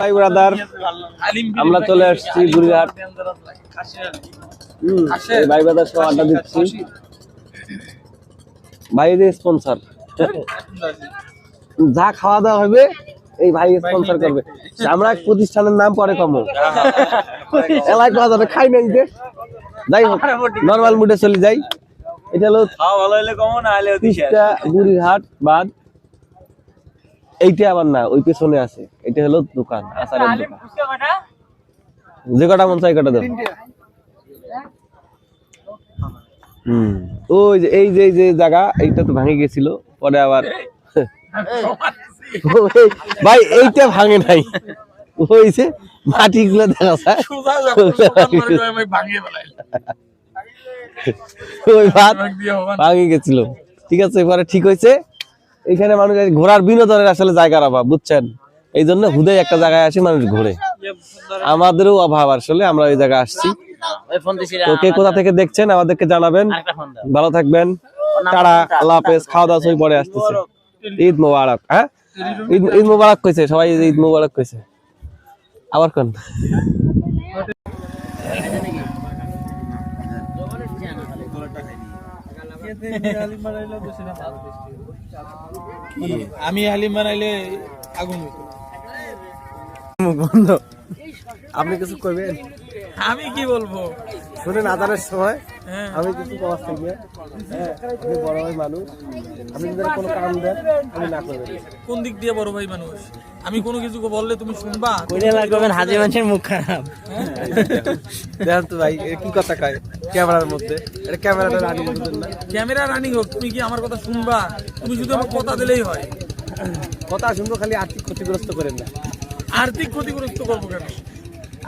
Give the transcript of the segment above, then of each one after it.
High brother, আমরা চলে আসছি গুড়িঘাট। ভাই ব্রাদার সব আড্ডা দিচ্ছি। ভাইদের স্পন্সর, যা খাওয়া দাওয়া হবে এই ভাই স্পন্সর করবে। আমরা প্রতিষ্ঠানের নাম পরে কম এলাকায় খাওয়া যাবে, খাই নাই যে। যাই হোক, নর্মাল মুডে চলে যাই। এটা হলো গুড়িঘাট বাদ। এইটা আবার না, ওই পেছনে আছে। এটা হলো দোকান, আচারের দোকান। যে কটা মন চাই কটা দেব। ওই যে এই যে জায়গা, এইটা তো ভাঙে গেছিল, পরে আবার ভাই এইটা ভাঙে নাই, ওই যে মাটি গুলো দেখা যায় ওই ভাত ভাঙে গেছিল। ঠিক আছে, পরে ঠিক হয়েছে। এখানে মানুষ ঘোরার বিনোদনের আসলে জায়গার অভাব, বুঝছেন? এই জন্য হুদাই একটা জায়গায় আসি, মানুষ ঘুরে। আমাদেরও অভাব আসলে, আমরা ওই জায়গায় আসছি। তো কে কোথা থেকে দেখছেন আমাদেরকে জানাবেন। ভালো থাকবেন, টাটা, আল্লাহ হাফেজ। খাওয়া দাওয়া সবাই পরে আসতেছে। ঈদ মোবারক। হ্যাঁ, ঈদ মোবারক কইছে সবাই, ঈদ মোবারক কইছে। আবার কোন আমি হালিম বানাইলে আগুন বন্ধ। আপনি কিছু করবেন? আমি কি বলবো শুনেন, আদানের সময় আমি কিছু অবস্থা গিয়ে, আপনি বড় ভাই মানুষ, আপনি যদি কোনো কাম দেন আমি না করবেন। কোন দিক দিয়ে বড় ভাই মানুষ? আমি কোনো কিছু বললে তুমি শুনবা? হাজির মানুষের মুখ খারাপ। দেখেন তো ভাই, কি কথা কয় ক্যামেরার মধ্যে? এটা ক্যামেরাটা রানিং করবেন না? ক্যামেরা রানিং হোক, তুমি কি আমার কথা শুনবা? তুমি শুধু আমার কথা দিলেই হয়। কথা শুনবো, খালি আর্থিক ক্ষতিগ্রস্ত করেন না। আর্থিক ক্ষতিগ্রস্ত করবো কেন?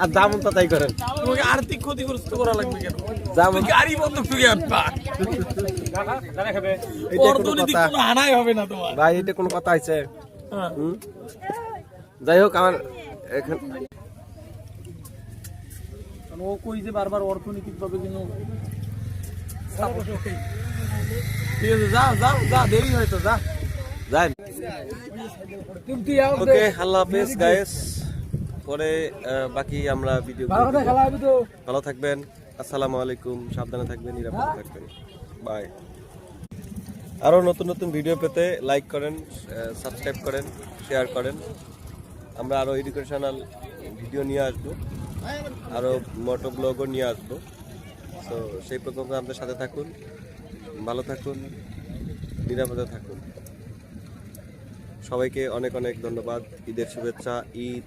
আর যেমন তো তাই করেন। তোমাকে আর্থিক ক্ষতিগ্রস্ত করা লাগবে কেন? যেমন গাড়ি বন্ধ ঠুকে আনবা, অর্থনৈতিক কোনো হানাই হবে না তোমার। ভাই, এটা কোনো কথা আছে? যাই হোক, আমার ও কই যে বারবার অর্থনৈতিক ভাবে কিন্তু ঠিক আছে, যা যা যা, দেরি হয়তো, যা যান। ওকে, আল্লাহ হাফেজ গাইস। পরে বাকি আমরা ভিডিও। ভালো থাকবেন, আসসালামু আলাইকুম। সাবধানে থাকবেন, নিরাপদে থাকবেন। বাই। আরো নতুন নতুন ভিডিও পেতে লাইক করেন, সাবস্ক্রাইব করেন, শেয়ার করেন। আমরা আরো এডুকেশনাল ভিডিও নিয়ে আসবো, আরো মোটো ব্লগও নিয়ে আসবো। তো সেই পর্যন্ত আমাদের সাথে থাকুন, ভালো থাকুন, নিরাপদে থাকুন। সবাইকে অনেক অনেক ধন্যবাদ। ঈদের শুভেচ্ছা। ঈদ